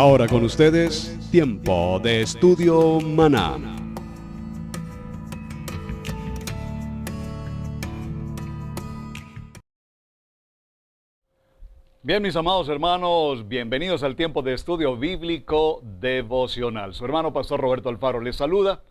Ahora con ustedes, Tiempo de Estudio Maná. Bien, mis amados hermanos, bienvenidos al Tiempo de Estudio Bíblico Devocional. Su hermano Pastor Roberto Alfaro les saluda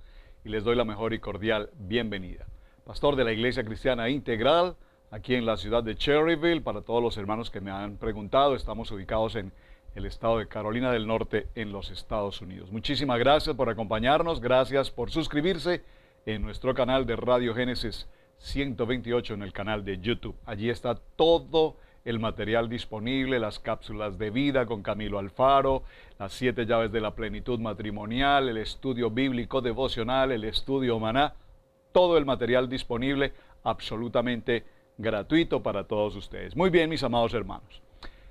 y les doy la mejor y cordial bienvenida. Pastor de la Iglesia Cristiana Integral, aquí en la ciudad de Cherryville. Para todos los hermanos que me han preguntado, estamos ubicados en el estado de Carolina del Norte, en los Estados Unidos. Muchísimas gracias por acompañarnos, gracias por suscribirse en nuestro canal de Radio Génesis 128 en el canal de YouTube. Allí está todo el material disponible, las cápsulas de vida con Camilo Alfaro, las 7 llaves de la plenitud matrimonial, el estudio bíblico devocional, el estudio maná, todo el material disponible absolutamente gratuito para todos ustedes. Muy bien, mis amados hermanos.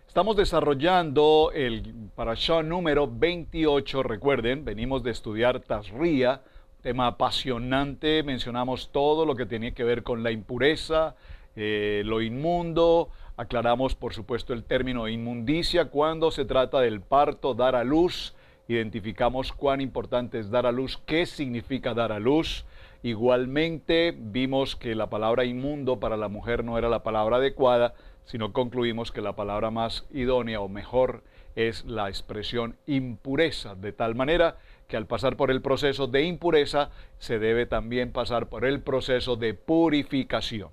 Estamos desarrollando el parashá número 28. Recuerden, venimos de estudiar Tazria, tema apasionante. Mencionamos todo lo que tiene que ver con la impureza, lo inmundo. Aclaramos, por supuesto, el término inmundicia cuando se trata del parto, dar a luz. Identificamos cuán importante es dar a luz, qué significa dar a luz. Igualmente, vimos que la palabra inmundo para la mujer no era la palabra adecuada, sino concluimos que la palabra más idónea o mejor es la expresión impureza, de tal manera que al pasar por el proceso de impureza, se debe también pasar por el proceso de purificación.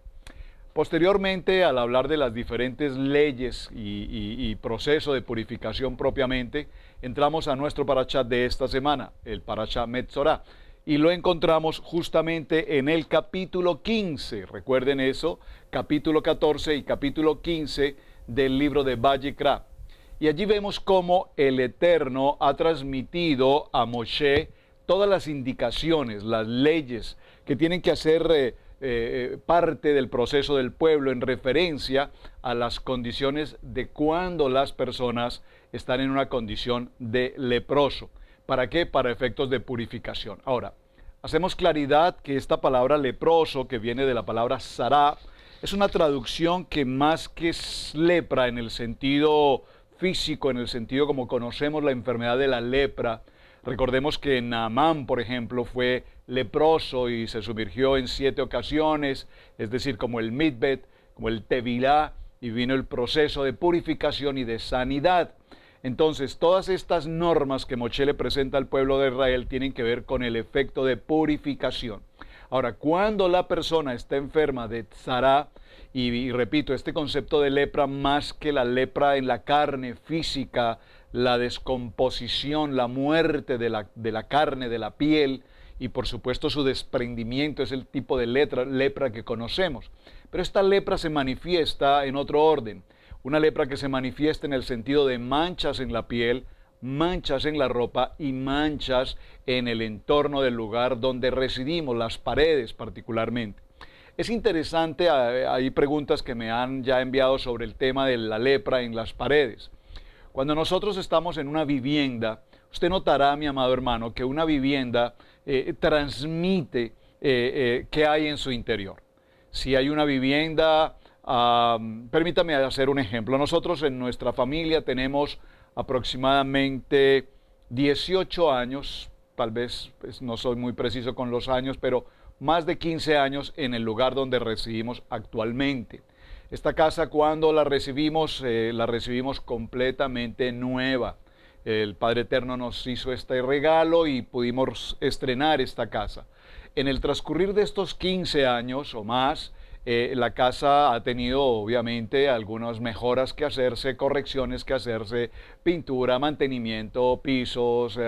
Posteriormente, al hablar de las diferentes leyes y proceso de purificación propiamente, entramos a nuestro parashá de esta semana, el parashá Metzorá, y lo encontramos justamente en el capítulo 15. Recuerden eso, capítulo 14 y capítulo 15 del libro de Vayikra. Y allí vemos cómo el Eterno ha transmitido a Moshe todas las indicaciones, las leyes que tienen que hacer parte del proceso del pueblo en referencia a las condiciones de cuando las personas están en una condición de leproso. ¿Para qué? Para efectos de purificación. Ahora, hacemos claridad que esta palabra leproso, que viene de la palabra sará, es una traducción que más que lepra en el sentido físico, en el sentido como conocemos la enfermedad de la lepra. Recordemos que Naamán, por ejemplo, fue leproso y se sumergió en 7 ocasiones, es decir, como el mitbet, como el tevilá, y vino el proceso de purificación y de sanidad. Entonces, todas estas normas que Moshe le presenta al pueblo de Israel tienen que ver con el efecto de purificación. Ahora, cuando la persona está enferma de tzará, y repito, este concepto de lepra, más que la lepra en la carne física, la descomposición, la muerte de la carne, de la piel, y por supuesto su desprendimiento es el tipo de lepra que conocemos. Pero esta lepra se manifiesta en otro orden. Una lepra que se manifiesta en el sentido de manchas en la piel, manchas en la ropa y manchas en el entorno del lugar donde residimos, las paredes particularmente. Es interesante, hay preguntas que me han ya enviado sobre el tema de la lepra en las paredes. Cuando nosotros estamos en una vivienda, usted notará, mi amado hermano, que una vivienda transmite qué hay en su interior. Si hay una vivienda, permítame hacer un ejemplo. Nosotros en nuestra familia tenemos aproximadamente 18 años, tal vez no soy muy preciso con los años, pero más de 15 años en el lugar donde residimos actualmente. Esta casa, cuando la recibimos completamente nueva. El Padre Eterno nos hizo este regalo y pudimos estrenar esta casa. En el transcurrir de estos 15 años o más, la casa ha tenido obviamente algunas mejoras que hacerse, correcciones que hacerse, pintura, mantenimiento, pisos,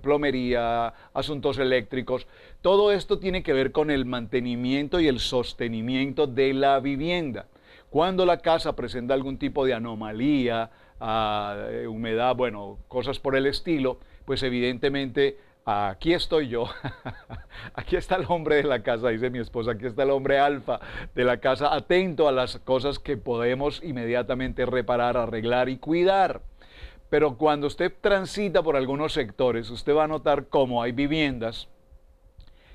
plomería, asuntos eléctricos. Todo esto tiene que ver con el mantenimiento y el sostenimiento de la vivienda. Cuando la casa presenta algún tipo de anomalía, humedad, bueno, cosas por el estilo, pues evidentemente aquí estoy yo, aquí está el hombre de la casa, dice mi esposa, aquí está el hombre alfa de la casa, atento a las cosas que podemos inmediatamente reparar, arreglar y cuidar. Pero cuando usted transita por algunos sectores, usted va a notar cómo hay viviendas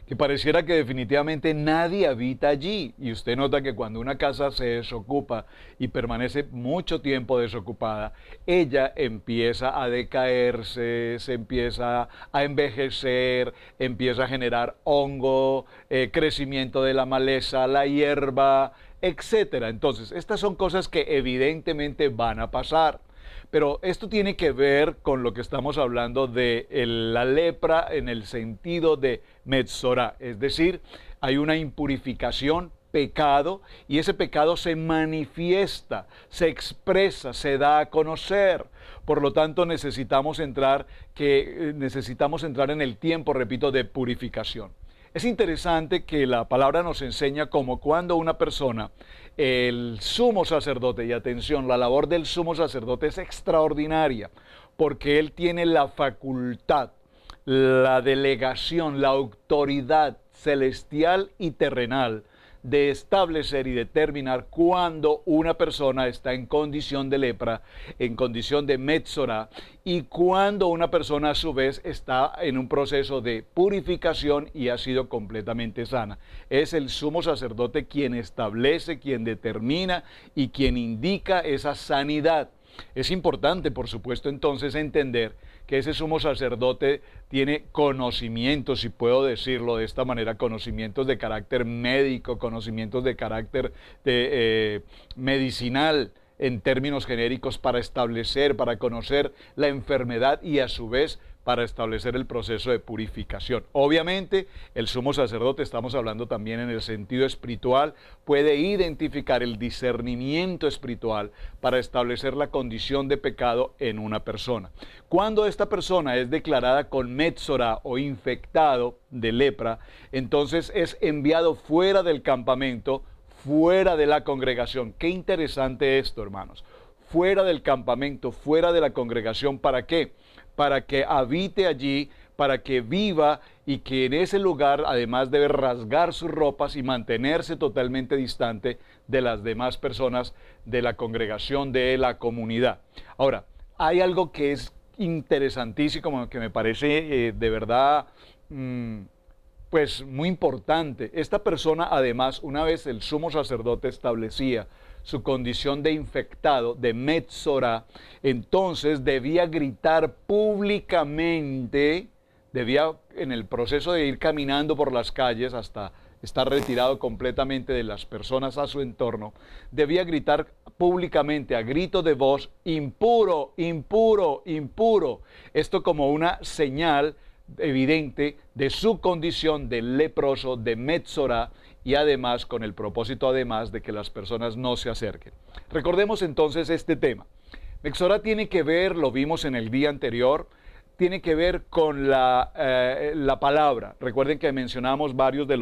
que pareciera que definitivamente nadie habita allí. Y usted nota que cuando una casa se desocupa y permanece mucho tiempo desocupada, ella empieza a decaerse, se empieza a envejecer, empieza a generar hongo, crecimiento de la maleza, la hierba, etcétera. Entonces, estas son cosas que evidentemente van a pasar. Pero esto tiene que ver con lo que estamos hablando de la lepra en el sentido de Metzorá, es decir, hay una impurificación, pecado, y ese pecado se manifiesta, se expresa, se da a conocer. Por lo tanto, necesitamos entrar en el tiempo, repito, de purificación. Es interesante que la palabra nos enseña como cuando una persona, el sumo sacerdote, y atención, la labor del sumo sacerdote es extraordinaria, porque él tiene la facultad, la delegación, la autoridad celestial y terrenal de establecer y determinar cuándo una persona está en condición de lepra, en condición de Metzorá, y cuándo una persona a su vez está en un proceso de purificación y ha sido completamente sana. Es el sumo sacerdote quien establece, quien determina y quien indica esa sanidad. Es importante, por supuesto, entonces entender que ese sumo sacerdote tiene conocimientos, si puedo decirlo de esta manera, conocimientos de carácter médico, conocimientos de carácter medicinal, en términos genéricos, para establecer, para conocer la enfermedad y a su vez para establecer el proceso de purificación. Obviamente, el sumo sacerdote, estamos hablando también en el sentido espiritual, puede identificar el discernimiento espiritual para establecer la condición de pecado en una persona. Cuando esta persona es declarada con Metzorá o infectado de lepra, entonces es enviado fuera del campamento, fuera de la congregación. Qué interesante esto, hermanos. Fuera del campamento, fuera de la congregación, ¿para qué? Para que habite allí, para que viva y que en ese lugar además debe rasgar sus ropas y mantenerse totalmente distante de las demás personas de la congregación, de la comunidad. Ahora, hay algo que es interesantísimo, que me parece de verdad pues muy importante. Esta persona además, una vez el sumo sacerdote establecía su condición de infectado, de Metzorá, entonces debía gritar públicamente, debía en el proceso de ir caminando por las calles hasta estar retirado completamente de las personas a su entorno, debía gritar públicamente a grito de voz: impuro, impuro, impuro. Esto como una señal evidente de su condición de leproso, de Metzorá, y además con el propósito además de que las personas no se acerquen. Recordemos entonces este tema. Metzorá tiene que ver, lo vimos en el día anterior, tiene que ver con la palabra. Recuerden que mencionamos varios de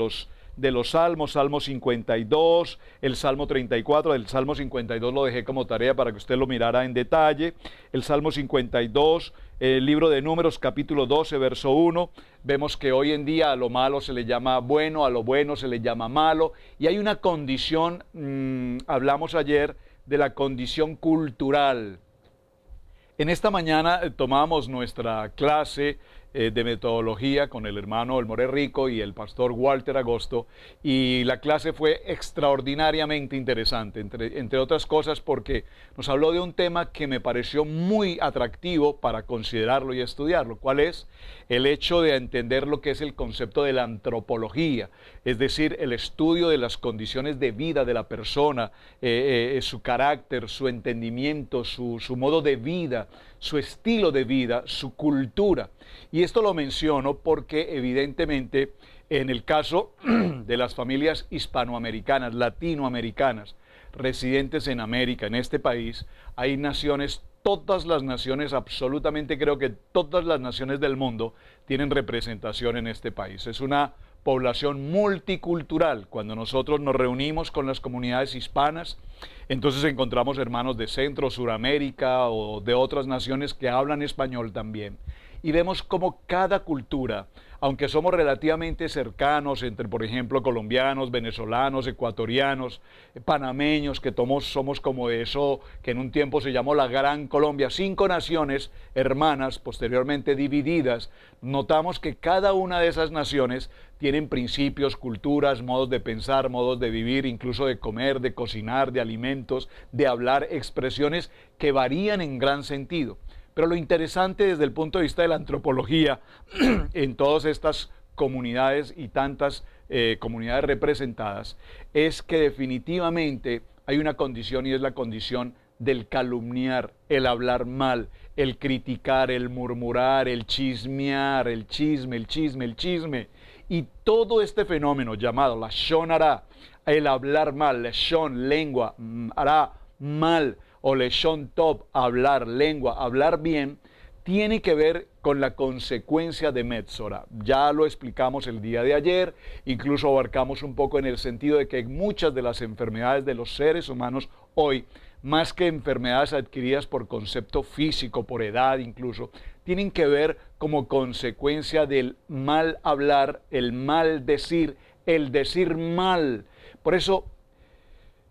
los salmos, Salmo 52, el Salmo 34, el Salmo 52 lo dejé como tarea para que usted lo mirara en detalle, el Salmo 52, el libro de Números, capítulo 12, verso 1, vemos que hoy en día a lo malo se le llama bueno, a lo bueno se le llama malo, y hay una condición, hablamos ayer de la condición cultural. En esta mañana tomamos nuestra clase de metodología con el hermano Elmore Rico y el pastor Walter Agosto, y la clase fue extraordinariamente interesante, entre otras cosas porque nos habló de un tema que me pareció muy atractivo para considerarlo y estudiarlo. ¿Cuál es? El hecho de entender lo que es el concepto de la antropología, es decir, el estudio de las condiciones de vida de la persona, su carácter, su entendimiento, su modo de vida, su estilo de vida, su cultura. Y esto lo menciono porque evidentemente en el caso de las familias hispanoamericanas, latinoamericanas, residentes en América, en este país, hay naciones, todas las naciones, absolutamente creo que todas las naciones del mundo tienen representación en este país. Es una población multicultural. Cuando nosotros nos reunimos con las comunidades hispanas, entonces encontramos hermanos de Centro, Suramérica o de otras naciones que hablan español también. Y vemos cómo cada cultura, aunque somos relativamente cercanos entre, por ejemplo, colombianos, venezolanos, ecuatorianos, panameños, que somos como eso que en un tiempo se llamó la Gran Colombia, 5 naciones hermanas, posteriormente divididas, notamos que cada una de esas naciones tienen principios, culturas, modos de pensar, modos de vivir, incluso de comer, de cocinar, de alimentos, de hablar, expresiones que varían en gran sentido. Pero lo interesante desde el punto de vista de la antropología en todas estas comunidades y tantas comunidades representadas es que definitivamente hay una condición y es la condición del calumniar, el hablar mal, el criticar, el murmurar, el chismear, el chisme, el chisme, el chisme. Y todo este fenómeno llamado lashon hara, el hablar mal, lashon, lengua, hara, mal, o leshon tov, hablar, lengua, hablar bien, tiene que ver con la consecuencia de Metzora. Ya lo explicamos el día de ayer, incluso abarcamos un poco en el sentido de que muchas de las enfermedades de los seres humanos hoy, más que enfermedades adquiridas por concepto físico, por edad incluso, tienen que ver como consecuencia del mal hablar, el mal decir, el decir mal. Por eso,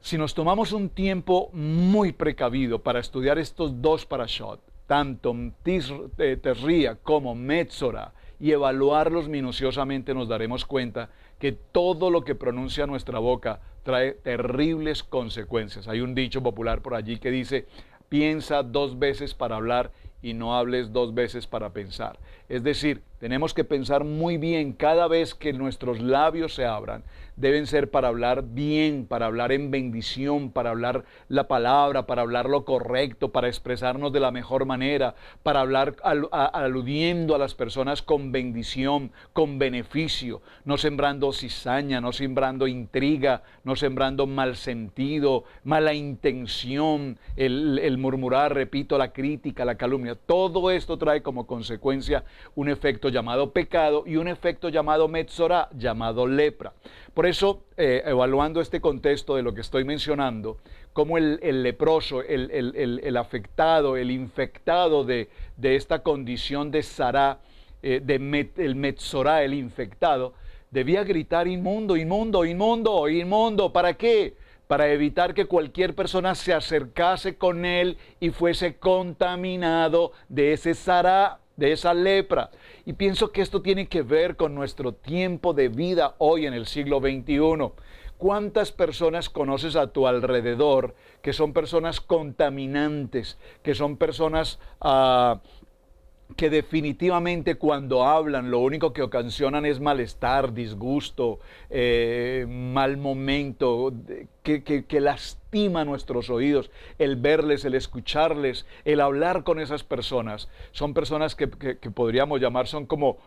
si nos tomamos un tiempo muy precavido para estudiar estos dos parashot, tanto Tezria como Metzora, y evaluarlos minuciosamente, nos daremos cuenta que todo lo que pronuncia nuestra boca trae terribles consecuencias. Hay un dicho popular por allí que dice: piensa 2 veces para hablar y no hables 2 veces para pensar. Es decir, tenemos que pensar muy bien cada vez que nuestros labios se abran. Deben ser para hablar bien, para hablar en bendición, para hablar la palabra, para hablar lo correcto, para expresarnos de la mejor manera, para hablar aludiendo a las personas con bendición, con beneficio, no sembrando cizaña, no sembrando intriga, no sembrando mal sentido, mala intención, el murmurar, repito, la crítica, la calumnia. Todo esto trae como consecuencia un efecto llamado pecado y un efecto llamado metzorá, llamado lepra. Por eso, evaluando este contexto de lo que estoy mencionando, como el leproso, el afectado, el infectado de esta condición de sará, el metzorá, el infectado, debía gritar: inmundo, inmundo, inmundo, inmundo. ¿Para qué? Para evitar que cualquier persona se acercase con él y fuese contaminado de ese sará, de esa lepra. Y pienso que esto tiene que ver con nuestro tiempo de vida hoy en el siglo XXI. ¿Cuántas personas conoces a tu alrededor que son personas contaminantes, que son personas que definitivamente cuando hablan lo único que ocasionan es malestar, disgusto, mal momento, que lastima nuestros oídos, el verles, el escucharles, el hablar con esas personas? Son personas que podríamos llamar, son como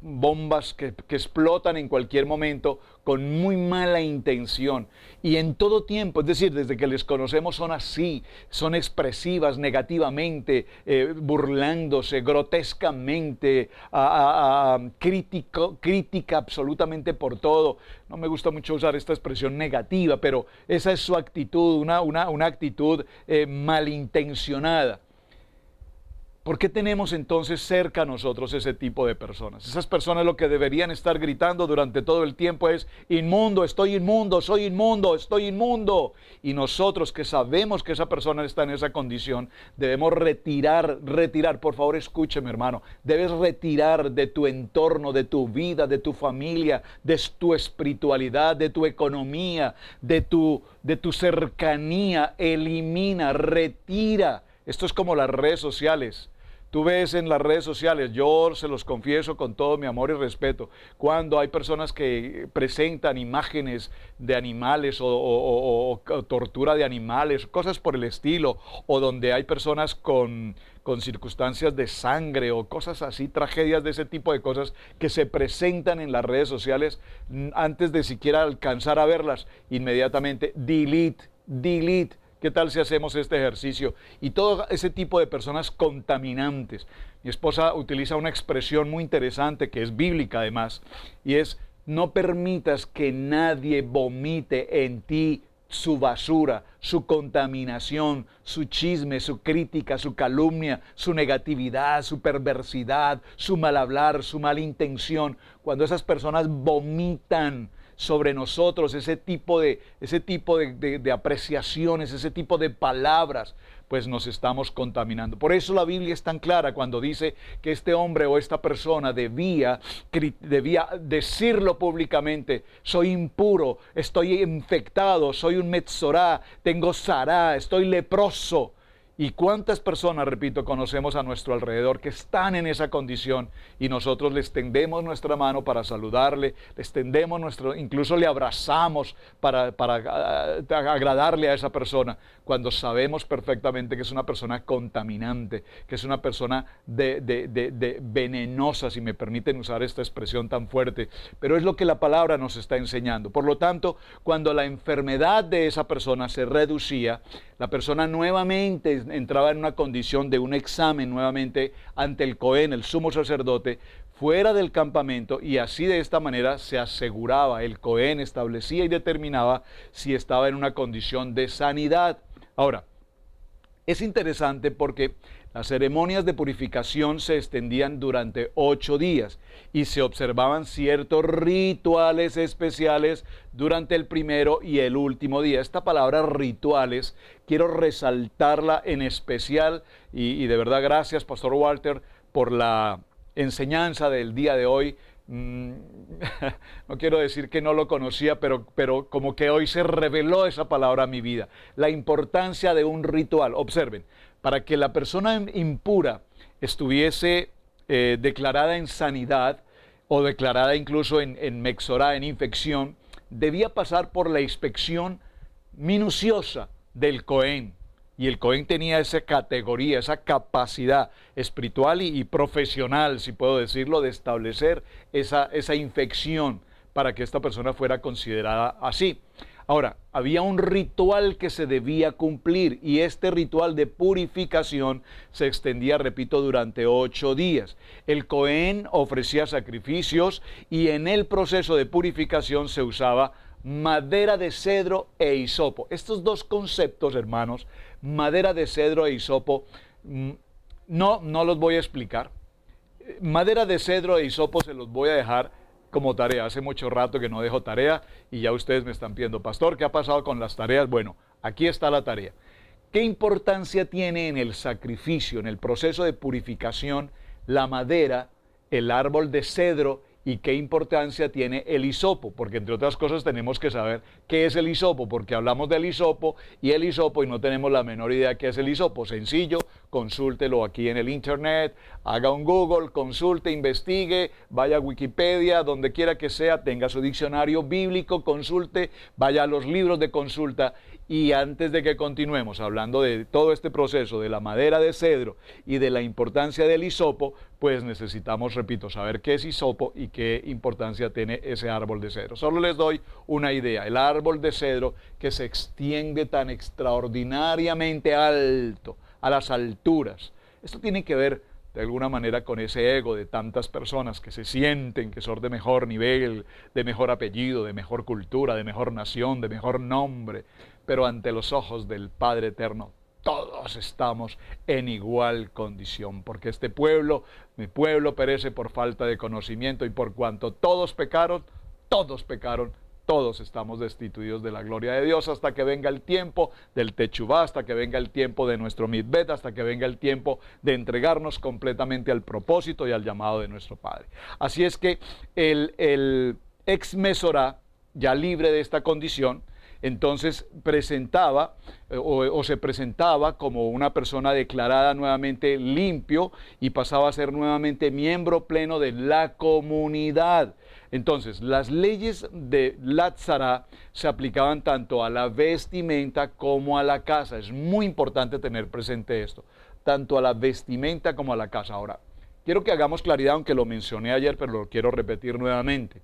bombas que explotan en cualquier momento con muy mala intención y en todo tiempo. Es decir, desde que les conocemos son así, son expresivas negativamente, burlándose grotescamente, crítica absolutamente por todo. No me gusta mucho usar esta expresión negativa, pero esa es su actitud, una actitud malintencionada. ¿Por qué tenemos entonces cerca a nosotros ese tipo de personas? Esas personas lo que deberían estar gritando durante todo el tiempo es: inmundo, estoy inmundo, soy inmundo, estoy inmundo. Y nosotros que sabemos que esa persona está en esa condición, debemos retirar, por favor escúcheme hermano, debes retirar de tu entorno, de tu vida, de tu familia, de tu espiritualidad, de tu economía, de tu cercanía, elimina, retira. Esto es como las redes sociales. Tú ves en las redes sociales, yo se los confieso con todo mi amor y respeto, cuando hay personas que presentan imágenes de animales o tortura de animales, cosas por el estilo, o donde hay personas con circunstancias de sangre o cosas así, tragedias de ese tipo de cosas que se presentan en las redes sociales, antes de siquiera alcanzar a verlas, inmediatamente delete. ¿Qué tal si hacemos este ejercicio? Y todo ese tipo de personas contaminantes. Mi esposa utiliza una expresión muy interesante que es bíblica además, y es: no permitas que nadie vomite en ti su basura, su contaminación, su chisme, su crítica, su calumnia, su negatividad, su perversidad, su mal hablar, su mala intención, cuando esas personas vomitan sobre nosotros ese tipo de apreciaciones, ese tipo de palabras, pues nos estamos contaminando. Por eso la Biblia es tan clara cuando dice que este hombre o esta persona debía decirlo públicamente: soy impuro, estoy infectado, soy un metzorá, tengo sará, estoy leproso. ¿Y cuántas personas, repito, conocemos a nuestro alrededor que están en esa condición y nosotros les tendemos nuestra mano para saludarle, les tendemos incluso le abrazamos para agradarle a esa persona, cuando sabemos perfectamente que es una persona contaminante, que es una persona venenosa, si me permiten usar esta expresión tan fuerte, pero es lo que la palabra nos está enseñando. Por lo tanto, cuando la enfermedad de esa persona se reducía, la persona nuevamente entraba en una condición de un examen nuevamente ante el Cohen, el sumo sacerdote, fuera del campamento, y así de esta manera se aseguraba, el Cohen establecía y determinaba si estaba en una condición de sanidad. Ahora, es interesante porque las ceremonias de purificación se extendían durante 8 días y se observaban ciertos rituales especiales durante el primero y el último día. Esta palabra rituales quiero resaltarla en especial y de verdad gracias, Pastor Walter, por la enseñanza del día de hoy. No quiero decir que no lo conocía, pero como que hoy se reveló esa palabra a mi vida. La importancia de un ritual. Observen, para que la persona impura estuviese declarada en sanidad o declarada incluso en mexorá, en infección, debía pasar por la inspección minuciosa del Cohen. Y el Cohen tenía esa categoría, esa capacidad espiritual y profesional, si puedo decirlo, de establecer esa infección para que esta persona fuera considerada así. Ahora, había un ritual que se debía cumplir y este ritual de purificación se extendía, repito, durante 8 días. El Cohen ofrecía sacrificios y en el proceso de purificación se usaba madera de cedro e hisopo. Estos dos conceptos, hermanos, madera de cedro e hisopo, no los voy a explicar. Madera de cedro e hisopo se los voy a dejar como tarea. Hace mucho rato que no dejo tarea y ya ustedes me están pidiendo: pastor, ¿qué ha pasado con las tareas? Bueno, aquí está la tarea. ¿Qué importancia tiene en el sacrificio, en el proceso de purificación, la madera, el árbol de cedro, y qué importancia tiene el hisopo? Porque entre otras cosas tenemos que saber qué es el hisopo, porque hablamos del hisopo y no tenemos la menor idea qué es el hisopo. Sencillo, consúltelo aquí en el internet, haga un Google, consulte, investigue, vaya a Wikipedia, donde quiera que sea, tenga su diccionario bíblico, consulte, vaya a los libros de consulta. Y antes de que continuemos hablando de todo este proceso de la madera de cedro y de la importancia del hisopo, pues necesitamos, repito, saber qué es hisopo y qué importancia tiene ese árbol de cedro. Solo les doy una idea: el árbol de cedro, que se extiende tan extraordinariamente alto, a las alturas. Esto tiene que ver de alguna manera con ese ego de tantas personas que se sienten que son de mejor nivel, de mejor apellido, de mejor cultura, de mejor nación, de mejor nombre, pero ante los ojos del Padre Eterno todos estamos en igual condición, porque este pueblo, mi pueblo, perece por falta de conocimiento, y por cuanto todos pecaron, todos estamos destituidos de la gloria de Dios, hasta que venga el tiempo del Techuvá, hasta que venga el tiempo de nuestro Mikvet, hasta que venga el tiempo de entregarnos completamente al propósito y al llamado de nuestro Padre. Así es que el ex mesorá, ya libre de esta condición, entonces se presentaba como una persona declarada nuevamente limpio y pasaba a ser nuevamente miembro pleno de la comunidad. Entonces, las leyes de Latzara se aplicaban tanto a la vestimenta como a la casa. Es muy importante tener presente esto, tanto a la vestimenta como a la casa. Ahora, quiero que hagamos claridad, aunque lo mencioné ayer, pero lo quiero repetir nuevamente.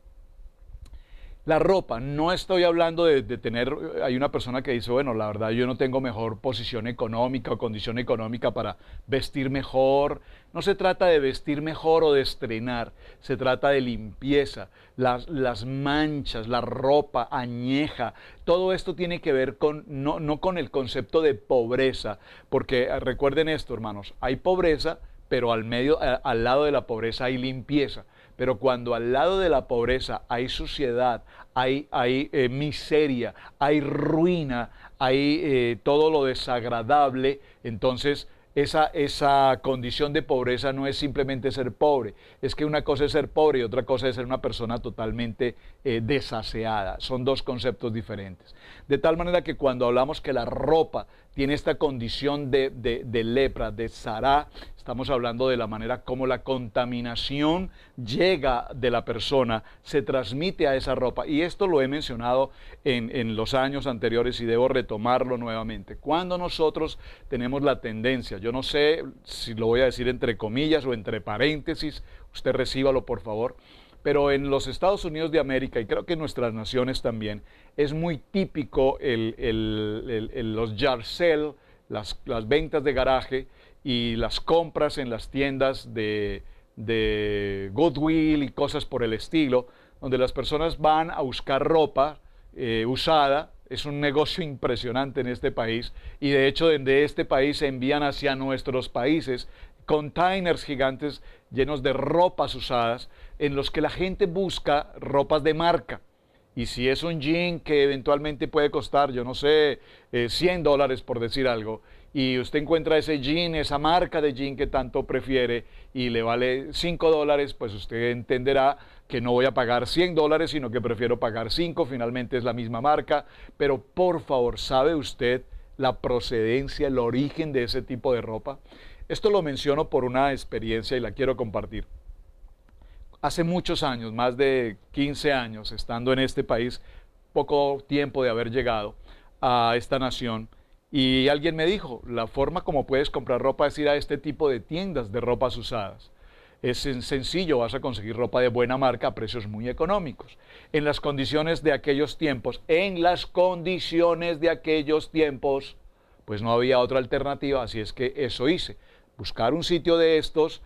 La ropa, no estoy hablando de tener, hay una persona que dice, bueno, la verdad yo no tengo mejor posición económica o condición económica para vestir mejor. No se trata de vestir mejor o de estrenar, se trata de limpieza, las manchas, la ropa añeja. Todo esto tiene que ver con, no con el concepto de pobreza, porque recuerden esto, hermanos, hay pobreza, pero al lado de la pobreza hay limpieza. Pero cuando al lado de la pobreza hay suciedad, hay miseria, hay ruina, hay todo lo desagradable, entonces esa condición de pobreza no es simplemente ser pobre, es que una cosa es ser pobre y otra cosa es ser una persona totalmente desaseada. Son dos conceptos diferentes. De tal manera que cuando hablamos que la ropa tiene esta condición de lepra, de sará, estamos hablando de la manera como la contaminación llega de la persona, se transmite a esa ropa. Y esto lo he mencionado en los años anteriores y debo retomarlo nuevamente. Cuando nosotros tenemos la tendencia, yo no sé si lo voy a decir entre comillas o entre paréntesis, usted recíbalo por favor, pero en los Estados Unidos de América, y creo que en nuestras naciones también, es muy típico los yard sale, las ventas de garaje y las compras en las tiendas de Goodwill y cosas por el estilo, donde las personas van a buscar ropa usada. Es un negocio impresionante en este país y de hecho desde este país se envían hacia nuestros países containers gigantes llenos de ropas usadas en los que la gente busca ropas de marca. Y si es un jean que eventualmente puede costar, yo no sé, $100 por decir algo, y usted encuentra ese jean, esa marca de jean que tanto prefiere y le vale $5, pues usted entenderá que no voy a pagar $100, sino que prefiero pagar 5, finalmente es la misma marca. Pero por favor, ¿sabe usted la procedencia, el origen de ese tipo de ropa? Esto lo menciono por una experiencia y la quiero compartir. Hace muchos años, más de 15 años, estando en este país, poco tiempo de haber llegado a esta nación, y alguien me dijo, la forma como puedes comprar ropa es ir a este tipo de tiendas de ropas usadas. Es sencillo, vas a conseguir ropa de buena marca a precios muy económicos. En las condiciones de aquellos tiempos, pues no había otra alternativa, así es que eso hice. Buscar un sitio de estos,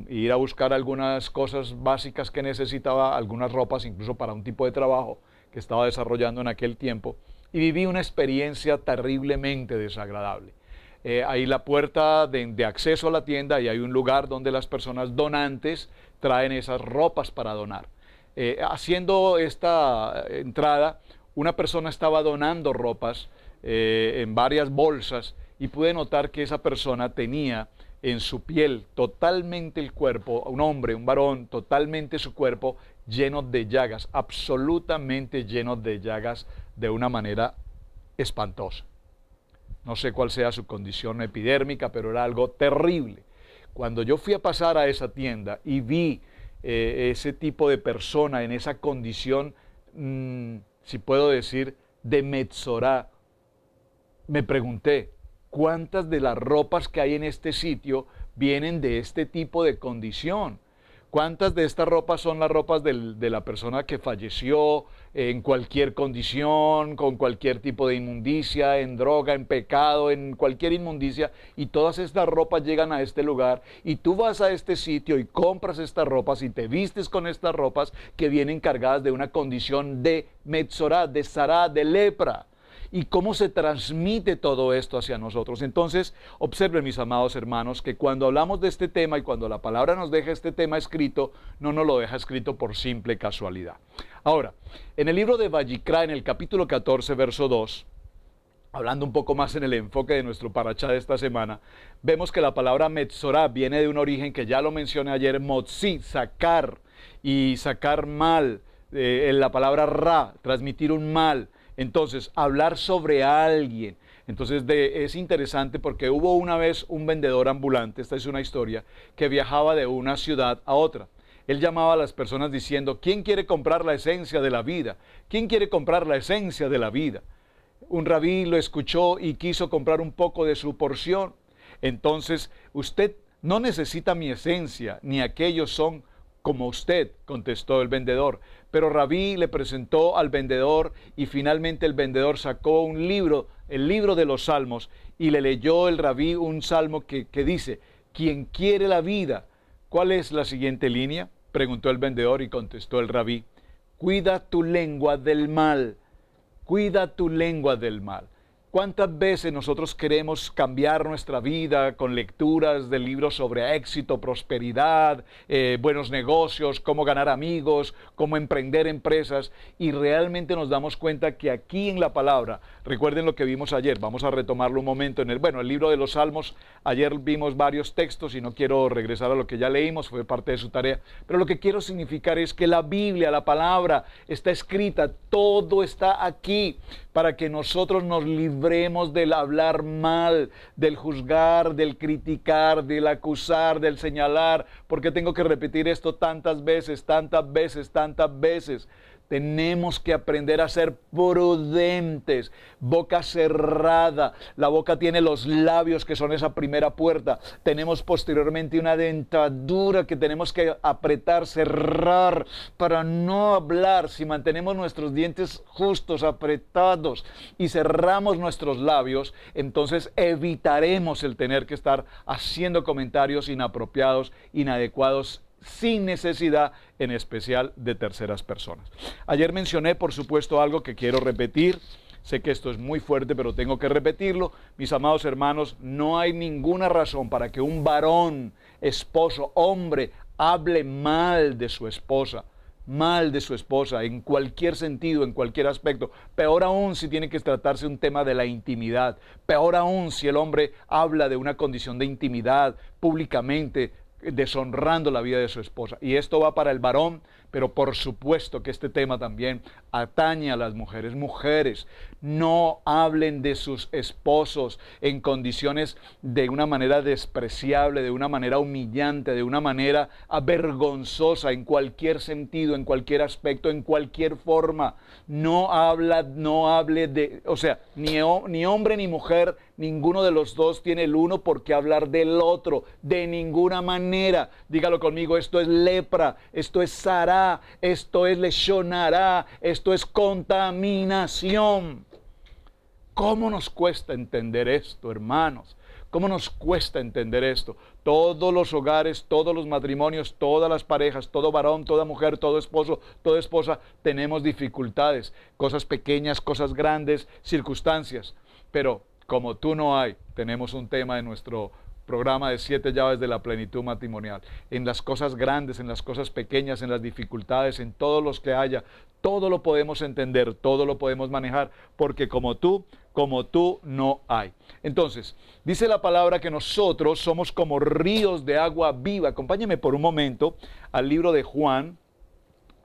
ir a buscar algunas cosas básicas que necesitaba, algunas ropas incluso para un tipo de trabajo que estaba desarrollando en aquel tiempo, y viví una experiencia terriblemente desagradable. Hay la puerta de acceso a la tienda y hay un lugar donde las personas donantes traen esas ropas para donar. Haciendo esta entrada, una persona estaba donando ropas en varias bolsas y pude notar que esa persona tenía en su piel totalmente el cuerpo, un hombre, un varón, totalmente su cuerpo lleno de llagas, absolutamente lleno de llagas de una manera espantosa. No sé cuál sea su condición epidérmica, pero era algo terrible. Cuando yo fui a pasar a esa tienda y vi ese tipo de persona en esa condición, si puedo decir, de Metzorá, me pregunté, ¿cuántas de las ropas que hay en este sitio vienen de este tipo de condición? ¿Cuántas de estas ropas son las ropas de la persona que falleció en cualquier condición, con cualquier tipo de inmundicia, en droga, en pecado, en cualquier inmundicia? Y todas estas ropas llegan a este lugar y tú vas a este sitio y compras estas ropas y te vistes con estas ropas que vienen cargadas de una condición de Metzorá, de sará, de lepra. ¿Y cómo se transmite todo esto hacia nosotros? Entonces, observen, mis amados hermanos, que cuando hablamos de este tema y cuando la palabra nos deja este tema escrito, no nos lo deja escrito por simple casualidad. Ahora, en el libro de Vayikra, en el capítulo 14, verso 2, hablando un poco más en el enfoque de nuestro parashá de esta semana, vemos que la palabra Metzorá viene de un origen que ya lo mencioné ayer, motzi, sacar, y sacar mal, en la palabra ra, transmitir un mal. Entonces, hablar sobre alguien. Entonces, es interesante porque hubo una vez un vendedor ambulante, esta es una historia, que viajaba de una ciudad a otra. Él llamaba a las personas diciendo, ¿quién quiere comprar la esencia de la vida? ¿Quién quiere comprar la esencia de la vida? Un rabí lo escuchó y quiso comprar un poco de su porción. Entonces, usted no necesita mi esencia, ni aquellos son como usted, contestó el vendedor. Pero Rabí le presentó al vendedor y finalmente el vendedor sacó un libro, el libro de los Salmos, y le leyó el Rabí un salmo que dice, quien quiere la vida. ¿Cuál es la siguiente línea?, preguntó el vendedor y contestó el Rabí, cuida tu lengua del mal, cuida tu lengua del mal. ¿Cuántas veces nosotros queremos cambiar nuestra vida con lecturas de libros sobre éxito, prosperidad, buenos negocios, cómo ganar amigos, cómo emprender empresas? Y realmente nos damos cuenta que aquí en la palabra, recuerden lo que vimos ayer, vamos a retomarlo un momento en el libro de los Salmos. Ayer vimos varios textos y no quiero regresar a lo que ya leímos, fue parte de su tarea. Pero lo que quiero significar es que la Biblia, la palabra, está escrita, todo está aquí para que nosotros nos libremos del hablar mal, del juzgar, del criticar, del acusar, del señalar. ¿Por qué tengo que repetir esto tantas veces, tantas veces, tantas veces? Tenemos que aprender a ser prudentes, boca cerrada. La boca tiene los labios que son esa primera puerta. Tenemos posteriormente una dentadura que tenemos que apretar, cerrar para no hablar. Si mantenemos nuestros dientes justos, apretados y cerramos nuestros labios, entonces evitaremos el tener que estar haciendo comentarios inapropiados, inadecuados, sin necesidad, en especial de terceras personas. Ayer mencioné, por supuesto, algo que quiero repetir. Sé que esto es muy fuerte, pero tengo que repetirlo. Mis amados hermanos, no hay ninguna razón para que un varón, esposo, hombre, hable mal de su esposa, en cualquier sentido, en cualquier aspecto. Peor aún si tiene que tratarse un tema de la intimidad. Peor aún si el hombre habla de una condición de intimidad públicamente, deshonrando la vida de su esposa. Y esto va para el varón, pero por supuesto que este tema también atañe a las mujeres. Mujeres, no hablen de sus esposos en condiciones de una manera despreciable, de una manera humillante, de una manera vergonzosa, en cualquier sentido, en cualquier aspecto, en cualquier forma. No hable de, o sea, ni hombre ni mujer, ninguno de los dos tiene el uno por qué hablar del otro, de ninguna manera. Dígalo conmigo, esto es lepra, esto es sará, esto es leshonará, esto es contaminación. ¿Cómo nos cuesta entender esto, hermanos? ¿Cómo nos cuesta entender esto? Todos los hogares, todos los matrimonios, todas las parejas, todo varón, toda mujer, todo esposo, toda esposa, tenemos dificultades, cosas pequeñas, cosas grandes, circunstancias. Pero como tú no hay, tenemos un tema en nuestro programa de 7 llaves de la plenitud matrimonial. En las cosas grandes, en las cosas pequeñas, en las dificultades, en todos los que haya, todo lo podemos entender, todo lo podemos manejar, porque como tú no hay. Entonces, dice la palabra que nosotros somos como ríos de agua viva. Acompáñeme por un momento al libro de Juan.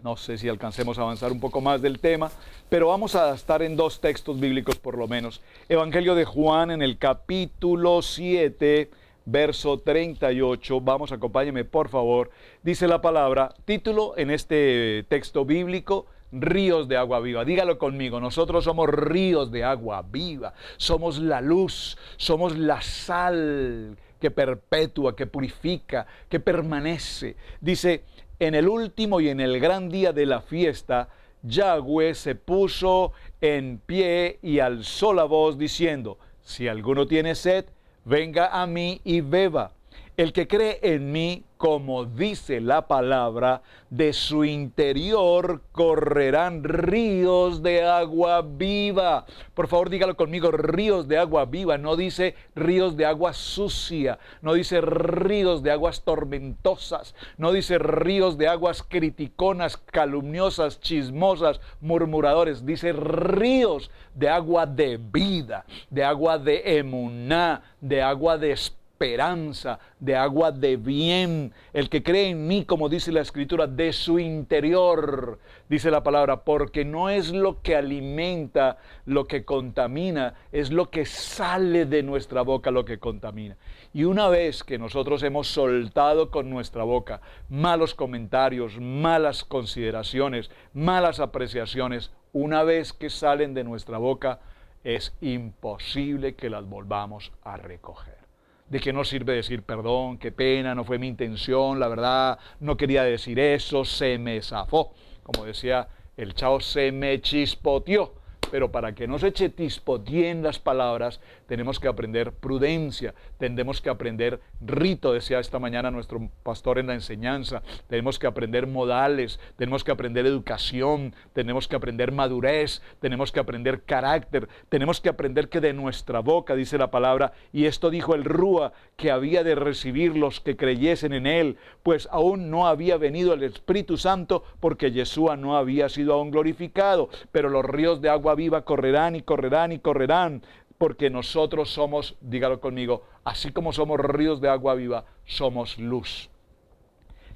No sé si alcancemos a avanzar un poco más del tema, pero vamos a estar en 2 textos bíblicos por lo menos. Evangelio de Juan en el capítulo 7, verso 38. Vamos, acompáñeme por favor. Dice la palabra, título en este texto bíblico, ríos de agua viva. Dígalo conmigo, nosotros somos ríos de agua viva. Somos la luz, somos la sal que perpetúa, que purifica, que permanece. Dice, en el último y en el gran día de la fiesta, Yahweh se puso en pie y alzó la voz diciendo, si alguno tiene sed, venga a mí y beba. El que cree en mí, como dice la palabra, de su interior correrán ríos de agua viva. Por favor, dígalo conmigo, ríos de agua viva. No dice ríos de agua sucia, no dice ríos de aguas tormentosas, no dice ríos de aguas criticonas, calumniosas, chismosas, murmuradores. Dice ríos de agua de vida, de agua de emuná, de agua de esperanza, de agua de bien. El que cree en mí, como dice la Escritura, de su interior, dice la palabra, porque no es lo que alimenta lo que contamina, es lo que sale de nuestra boca lo que contamina. Y una vez que nosotros hemos soltado con nuestra boca malos comentarios, malas consideraciones, malas apreciaciones, una vez que salen de nuestra boca, es imposible que las volvamos a recoger. de que no sirve decir perdón, qué pena, no fue mi intención, la verdad, no quería decir eso, se me zafó. Como decía el Chavo, se me chispoteó. Pero para que no se chispoteen las palabras, tenemos que aprender prudencia, tenemos que aprender rito, decía esta mañana nuestro pastor en la enseñanza, tenemos que aprender modales, tenemos que aprender educación, tenemos que aprender madurez, tenemos que aprender carácter, tenemos que aprender que de nuestra boca, dice la palabra, y esto dijo el Rúa, que había de recibir los que creyesen en él, pues aún no había venido el Espíritu Santo, porque Yeshua no había sido aún glorificado, pero los ríos de agua viva correrán y correrán y correrán, porque nosotros somos, dígalo conmigo, así como somos ríos de agua viva, somos luz.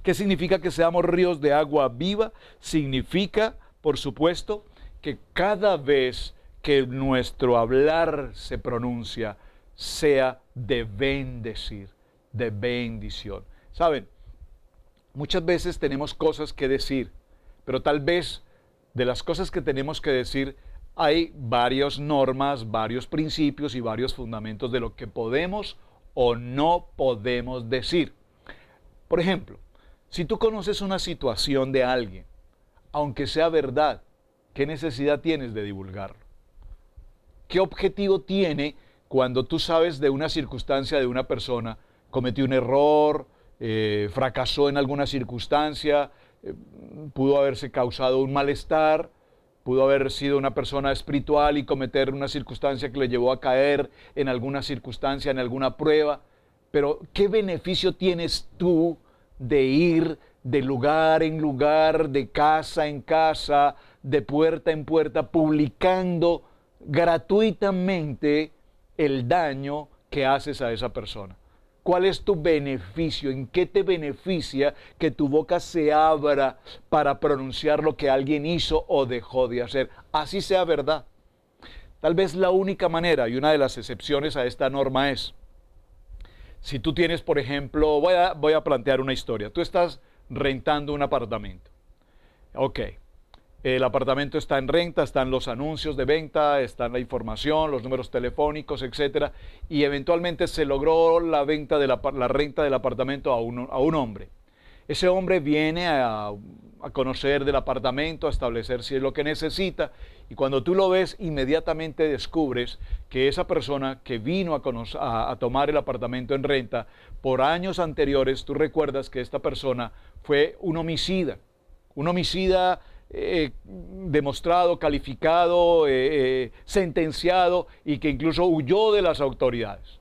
¿Qué significa que seamos ríos de agua viva? Significa, por supuesto, que cada vez que nuestro hablar se pronuncia, sea de bendecir, de bendición. ¿Saben? Muchas veces tenemos cosas que decir, pero tal vez de las cosas que tenemos que decir, hay varias normas, varios principios y varios fundamentos de lo que podemos o no podemos decir. Por ejemplo, si tú conoces una situación de alguien, aunque sea verdad, ¿qué necesidad tienes de divulgarlo? ¿Qué objetivo tiene cuando tú sabes de una circunstancia de una persona, cometió un error, fracasó en alguna circunstancia, pudo haberse causado un malestar, pudo haber sido una persona espiritual y cometer una circunstancia que le llevó a caer en alguna circunstancia, en alguna prueba? Pero ¿qué beneficio tienes tú de ir de lugar en lugar, de casa en casa, de puerta en puerta, publicando gratuitamente el daño que haces a esa persona? ¿Cuál es tu beneficio? ¿En qué te beneficia que tu boca se abra para pronunciar lo que alguien hizo o dejó de hacer? Así sea verdad. Tal vez la única manera, y una de las excepciones a esta norma es, si tú tienes, por ejemplo, voy a plantear una historia. Tú estás rentando un apartamento. Ok. El apartamento está en renta, están los anuncios de venta, está la información, los números telefónicos, etcétera, y eventualmente se logró la venta de la renta del apartamento a un hombre. Ese hombre viene a conocer del apartamento, a establecer si es lo que necesita, y cuando tú lo ves, inmediatamente descubres que esa persona que vino a tomar el apartamento en renta, por años anteriores, tú recuerdas que esta persona fue un homicida demostrado, calificado, sentenciado, y que incluso huyó de las autoridades.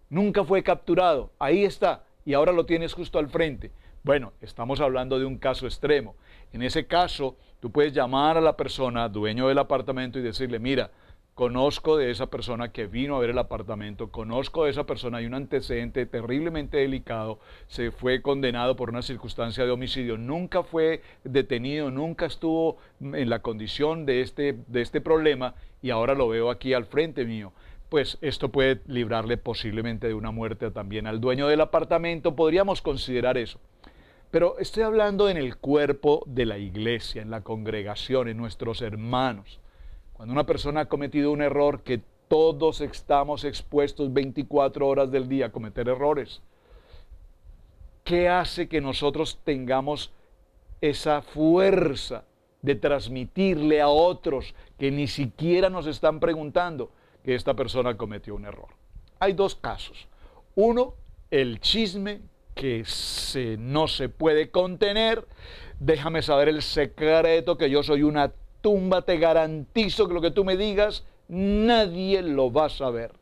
Nunca fue capturado, ahí está, y ahora lo tienes justo al frente. Bueno, estamos hablando de un caso extremo. En ese caso, tú puedes llamar a la persona, dueño del apartamento, y decirle, mira, conozco de esa persona que vino a ver el apartamento, conozco de esa persona, hay un antecedente terriblemente delicado, se fue condenado por una circunstancia de homicidio, nunca fue detenido, nunca estuvo en la condición de este problema, y ahora lo veo aquí al frente mío. Pues esto puede librarle posiblemente de una muerte también al dueño del apartamento, podríamos considerar eso. Pero estoy hablando en el cuerpo de la iglesia, en la congregación, en nuestros hermanos. Cuando una persona ha cometido un error, que todos estamos expuestos 24 horas del día a cometer errores, ¿qué hace que nosotros tengamos esa fuerza de transmitirle a otros que ni siquiera nos están preguntando que esta persona cometió un error? Hay dos casos. Uno, el chisme que no se puede contener. Déjame saber el secreto, que yo soy una tumba, te garantizo que lo que tú me digas, nadie lo va a saber.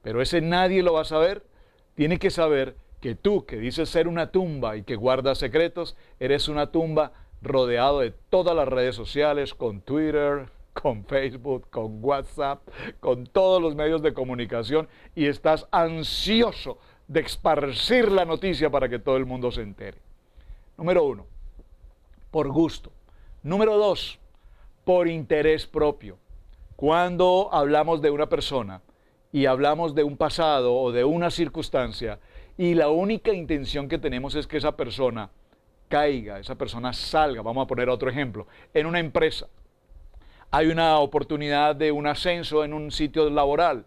Pero ese nadie lo va a saber, tiene que saber que tú, que dices ser una tumba y que guardas secretos, eres una tumba rodeado de todas las redes sociales, con Twitter, con Facebook, con WhatsApp, con todos los medios de comunicación, y estás ansioso de esparcir la noticia para que todo el mundo se entere. Número uno, por gusto. Número dos, por interés propio. Cuando hablamos de una persona y hablamos de un pasado o de una circunstancia, y la única intención que tenemos es que esa persona caiga, esa persona salga. Vamos a poner otro ejemplo. En una empresa hay una oportunidad de un ascenso en un sitio laboral,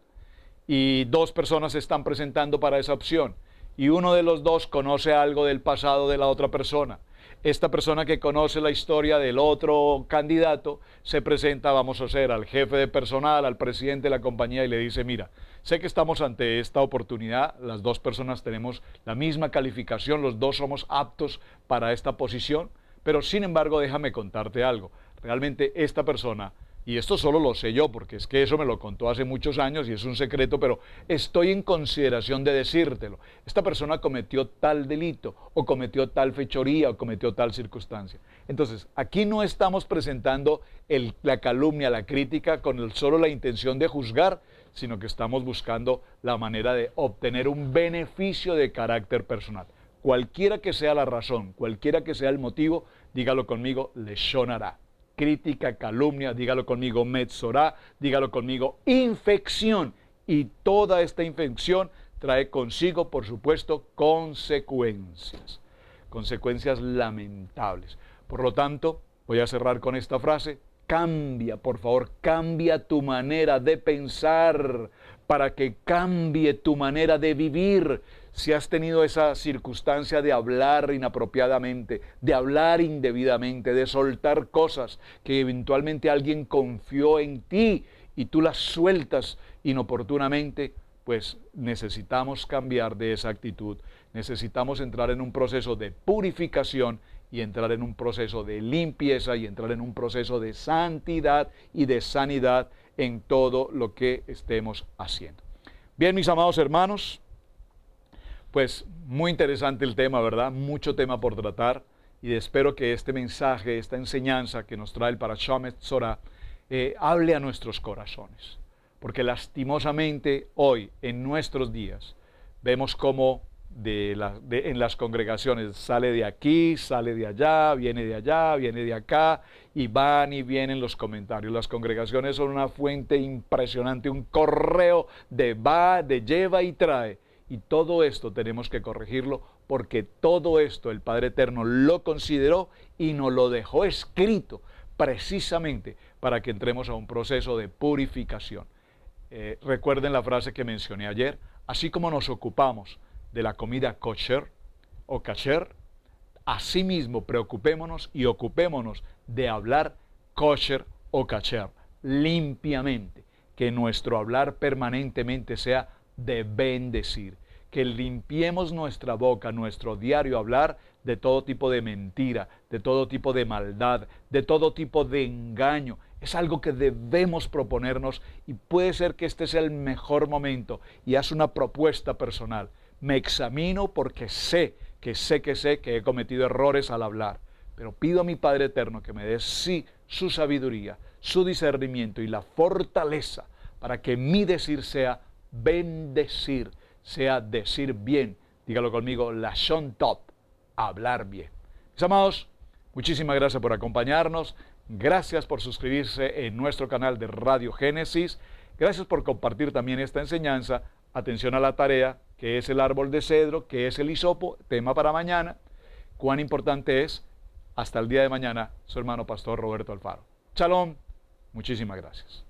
y dos personas se están presentando para esa opción y uno de los dos conoce algo del pasado de la otra persona. Esta persona que conoce la historia del otro candidato se presenta, vamos a hacer, al jefe de personal, al presidente de la compañía y le dice, mira, sé que estamos ante esta oportunidad, las dos personas tenemos la misma calificación, los dos somos aptos para esta posición, pero sin embargo déjame contarte algo. Realmente esta persona, y esto solo lo sé yo, porque es que eso me lo contó hace muchos años y es un secreto, pero estoy en consideración de decírtelo. Esta persona cometió tal delito, o cometió tal fechoría, o cometió tal circunstancia. Entonces, aquí no estamos presentando la calumnia, la crítica, con solo la intención de juzgar, sino que estamos buscando la manera de obtener un beneficio de carácter personal. Cualquiera que sea la razón, cualquiera que sea el motivo, dígalo conmigo, leshon hara. Crítica, calumnia, dígalo conmigo, metzorá, dígalo conmigo, infección. Y toda esta infección trae consigo, por supuesto, consecuencias. Consecuencias lamentables. Por lo tanto, voy a cerrar con esta frase. Cambia, por favor, cambia tu manera de pensar para que cambie tu manera de vivir. Si has tenido esa circunstancia de hablar inapropiadamente, de hablar indebidamente, de soltar cosas que eventualmente alguien confió en ti y tú las sueltas inoportunamente, pues necesitamos cambiar de esa actitud. Necesitamos entrar en un proceso de purificación y entrar en un proceso de limpieza y entrar en un proceso de santidad y de sanidad en todo lo que estemos haciendo. Bien, mis amados hermanos, pues muy interesante el tema, ¿verdad? Mucho tema por tratar y espero que este mensaje, esta enseñanza que nos trae el Parashá Metzorá, hable a nuestros corazones. Porque lastimosamente hoy, en nuestros días, vemos cómo en las congregaciones sale de aquí, sale de allá, viene de acá, y van y vienen los comentarios. Las congregaciones son una fuente impresionante, un correo de va, de lleva y trae. Y todo esto tenemos que corregirlo porque todo esto el Padre Eterno lo consideró y nos lo dejó escrito precisamente para que entremos a un proceso de purificación. Recuerden la frase que mencioné ayer, así como nos ocupamos de la comida kosher o kasher, asimismo preocupémonos y ocupémonos de hablar kosher o kasher limpiamente, que nuestro hablar permanentemente sea de bendecir, que limpiemos nuestra boca, nuestro diario hablar de todo tipo de mentira, de todo tipo de maldad, de todo tipo de engaño. Es algo que debemos proponernos y puede ser que este sea el mejor momento y haz una propuesta personal. Me examino porque sé que he cometido errores al hablar, pero pido a mi Padre Eterno que me dé sí su sabiduría, su discernimiento y la fortaleza para que mi decir sea bendecir, sea decir bien. Dígalo conmigo, lashon tov, hablar bien. Mis amados, muchísimas gracias por acompañarnos. Gracias por suscribirse en nuestro canal de Radio Génesis. Gracias por compartir también esta enseñanza. Atención a la tarea, que es el árbol de cedro, que es el hisopo, tema para mañana. Cuán importante es. Hasta el día de mañana, su hermano Pastor Roberto Alfaro. Shalom, muchísimas gracias.